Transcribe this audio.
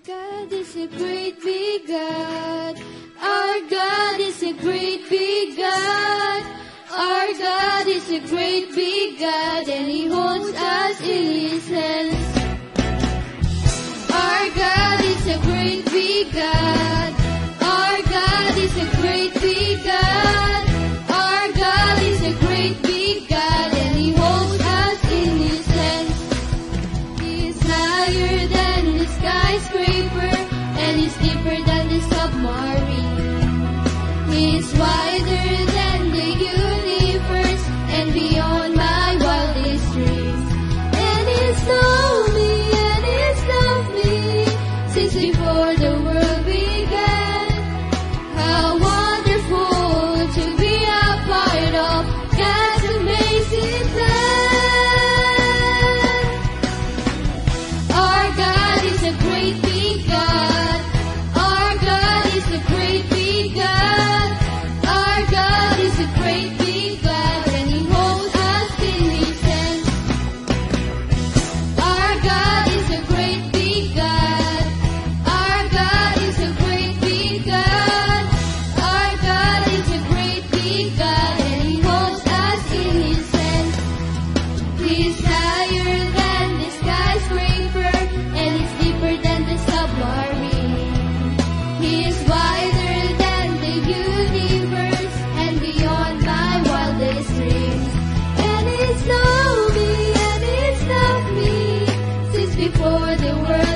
God is a great big God. Our God is a great big God. Our God is a great big God, and He holds us in His hands. Our God is a great big God. Our God is a great big God. Our God is a great big God, and He holds us in His hands. He is higher than the skyscraper, and He's deeper than the submarine. He is wider than the universe, and beyond my wildest dreams. And He's known me, and He's loved me since before the world began. How wonderful to be a part of God's amazing plan. Our God is a great big God. Our God is a great big God. Our God is a great big God, and He holds us in His hands. Our God is a great big God. Our God is a great big God. Our God is a great big God, and He holds us in His hands. He is higher than the skyscraper, and He's deeper than the submarine. He is wider than the universe, and beyond my wildest dreams. And He's known me, and He's loved me since before the world